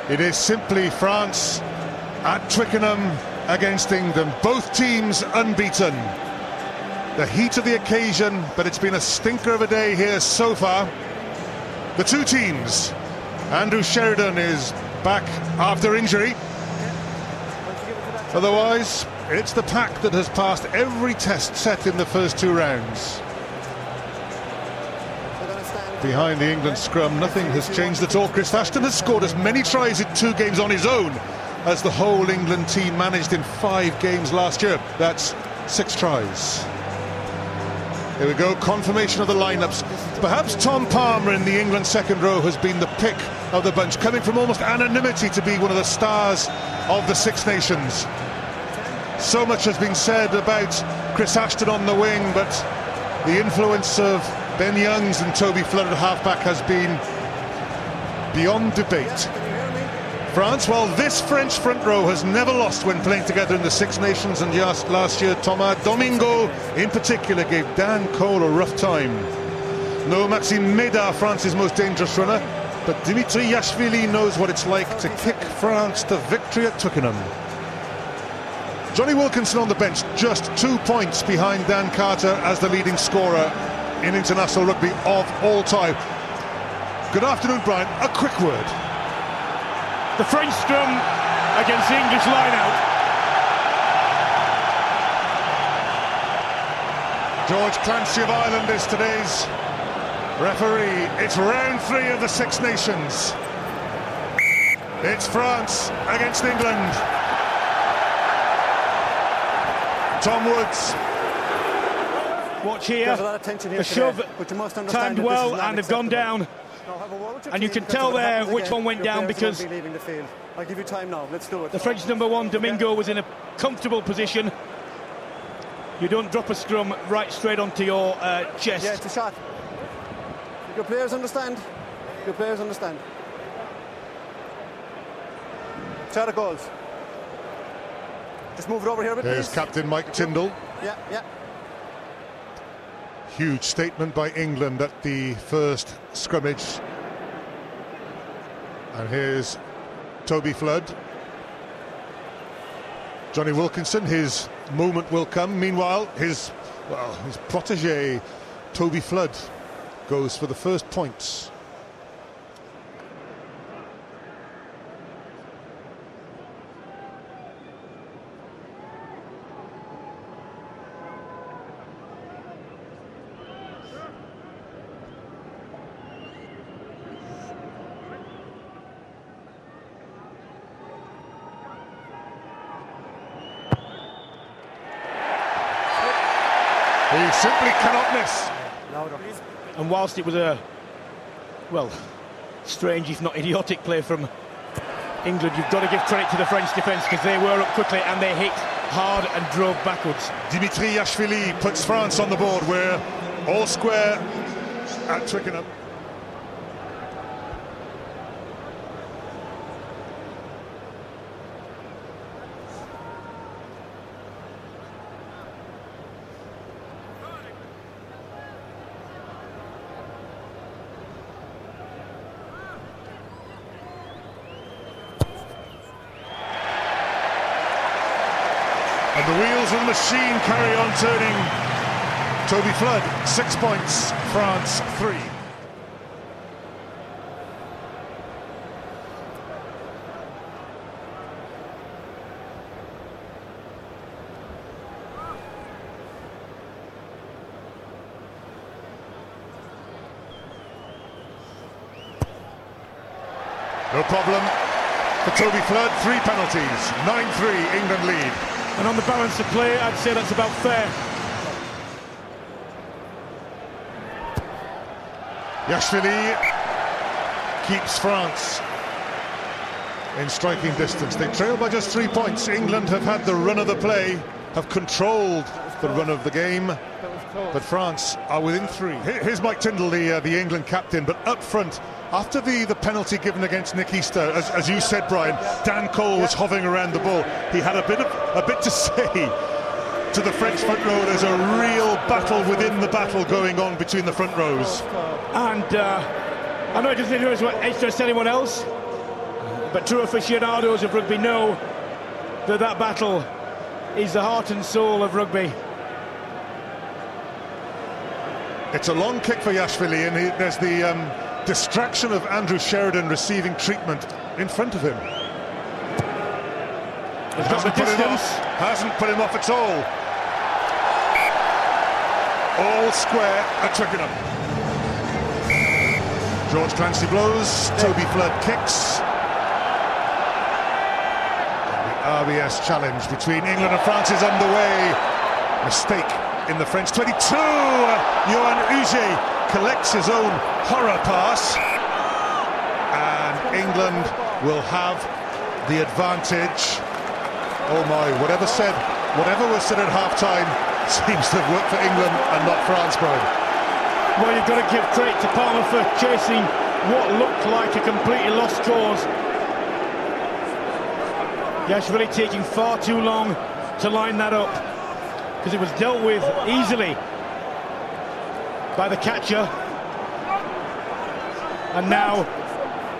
It is simply France at Twickenham against England. Both teams unbeaten. The heat of the occasion, but it's been a stinker of a day here so far. The two teams. Andrew Sheridan is back after injury. Otherwise, it's the pack that has passed every test set in the first two rounds. Behind the England scrum, nothing has changed at all. Chris Ashton has scored as many tries in 2 games on his own as the whole England team managed in 5 games last year. That's 6 tries. Here we go, confirmation of the lineups. Perhaps Tom Palmer in the England second row has been the pick of the bunch, coming from almost anonymity to be one of the stars of the Six Nations. So much has been said about Chris Ashton on the wing, but the influence of Ben Youngs and Toby Flood at halfback has been beyond debate. France, well, this French front row has never lost when playing together in the Six Nations, and just last year Thomas Domingo in particular gave Dan Cole a rough time. No Maxime Médard, France's most dangerous runner, but Dimitri Yashvili knows what it's like to kick France to victory at Twickenham. Johnny Wilkinson on the bench, just 2 points behind Dan Carter as the leading scorer in international rugby of all time. Good afternoon, Brian. A quick word. The French scrum against the English line-out. George Clancy of Ireland is today's referee. It's round 3 of the Six Nations. It's France against England. Tom Woods. Watch here, the shove timed well and they've gone down, and you can tell there which one went down because the French number 1 Domingo was in a comfortable position. You don't drop a scrum right straight onto your chest. Yeah, it's a shot. Your players understand. Your players understand. Shot of goals. Just move it over here a bit, There's please. Captain Mike Tindall. Yeah. Huge statement by England at the first scrimmage. And here's Toby Flood. Johnny Wilkinson, his moment will come. Meanwhile, his protege, Toby Flood, goes for the first points. He simply cannot miss. And whilst it was a, well, strange if not idiotic play from England, you've got to give credit to the French defence because they were up quickly and they hit hard and drove backwards. Dimitri Yashvili puts France on the board. We're all square at Twickenham. And the wheels of the machine carry on turning. Toby Flood, 6 points, France 3. No problem for Toby Flood, 3 penalties, 9-3, England lead. And on the balance of play, I'd say that's about fair. Yashvili keeps France in striking distance. They trail by just 3 points. England have had the run of the play, have controlled the run of the game, but France are within 3. Here's Mike Tindall, the England captain, but up front, after the penalty given against Nick Easter, as you said, Brian, Dan Cole was hovering around the ball. He had a bit to say to the French front row. There's a real battle within the battle going on between the front rows. And I know it doesn't interest anyone else, But true aficionados of rugby know that that battle is the heart and soul of rugby. It's a long kick for Yashvili, and there's the distraction of Andrew Sheridan receiving treatment in front of him. He's got the distance. Hasn't put him off at all. All square at Twickenham. George Clancy blows, Toby Flood kicks. And the RBS challenge between England and France is underway. Mistake in the French 22. Johan Uge collects his own horror pass. And England will have the advantage. Oh my, whatever was said at half-time seems to have worked for England and not France, Brian. Well, you've got to give credit to Palmer for chasing what looked like a completely lost cause. Yashvili taking far too long to line that up, because it was dealt with easily by the catcher. And now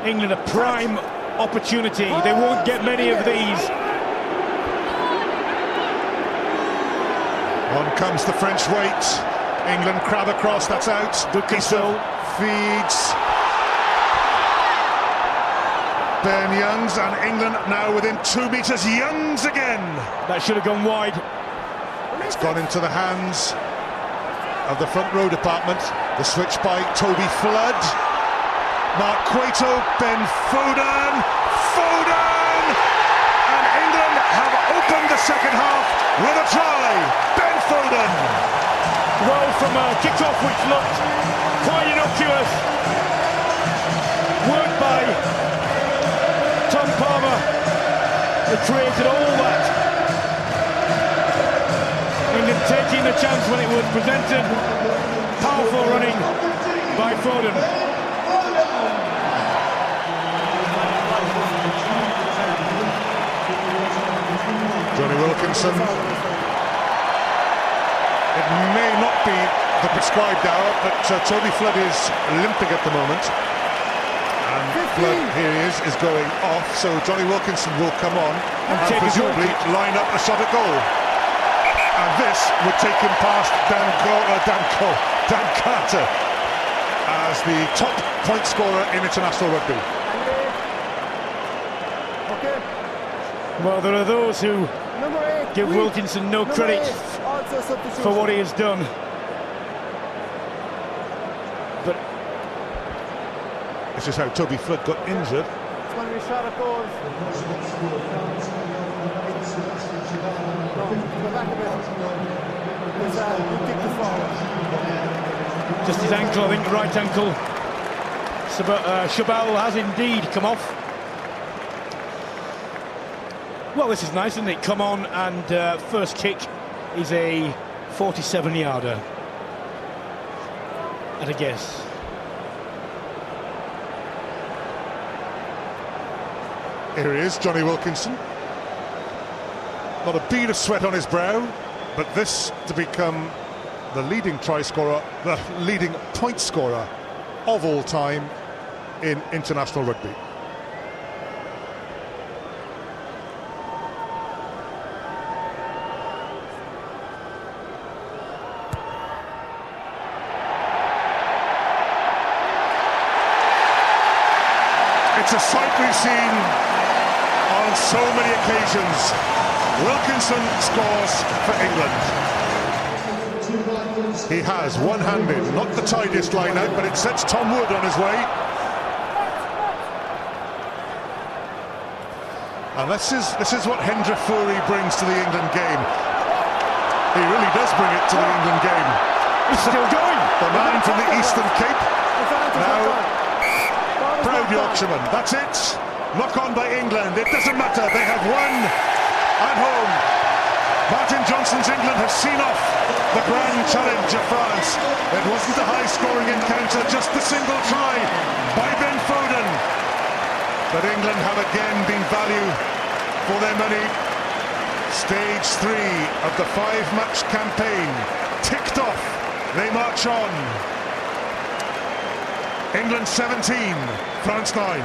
England a prime opportunity. They won't get many of these. On comes the French weight. England crab across, that's out. Good control. Feeds Ben Youngs, and England now within 2 meters. Youngs again. That should have gone wide. It's gone into the hands of the front row department. The switch by Toby Flood. Mark Cueto, Ben Foden. And England have opened the second half with a try. Ben Foden. Well, from a kick-off which looked quite innocuous. Work by Tom Palmer that created all that. England taking the chance when it was presented. Powerful running by Foden. Johnny Wilkinson. It may not be the prescribed hour, but Toby Flood is limping at the moment. And Flood, here he is going off, so Johnny Wilkinson will come on and presumably line up a shot at goal. And this would take him past Dan Carter as the top point scorer in international rugby. Well, there are those who give Wilkinson no credit for what he has done. But this is how Toby Flood got injured. It's going to be a shot at goal. Go back a bit. You kick the forward. just his ankle, I think, right ankle. Chabal has indeed come off. Well, this is nice, isn't it? Come on, and first kick is a 47-yarder. At a guess. Here he is, Johnny Wilkinson. Not a bead of sweat on his brow, but this to become the leading try scorer, the leading point scorer of all time in international rugby. It's a sight we've seen on so many occasions. Wilkinson scores for England. He has one-handed, not the tidiest line out, but it sets Tom Wood on his way. And this is what Hendra Fury brings to the England game. He really does bring it to the England game. He's still going. The man from the Eastern Cape. Now, proud Yorkshireman, that's it. Knock on by England, it doesn't matter, they have won at home. Martin Johnson's England have seen off the grand challenge of France. It wasn't a high-scoring encounter, just the single try by Ben Foden. But England have again been value for their money. Stage 3 of the 5-match campaign ticked off, they march on. England 17, France 9.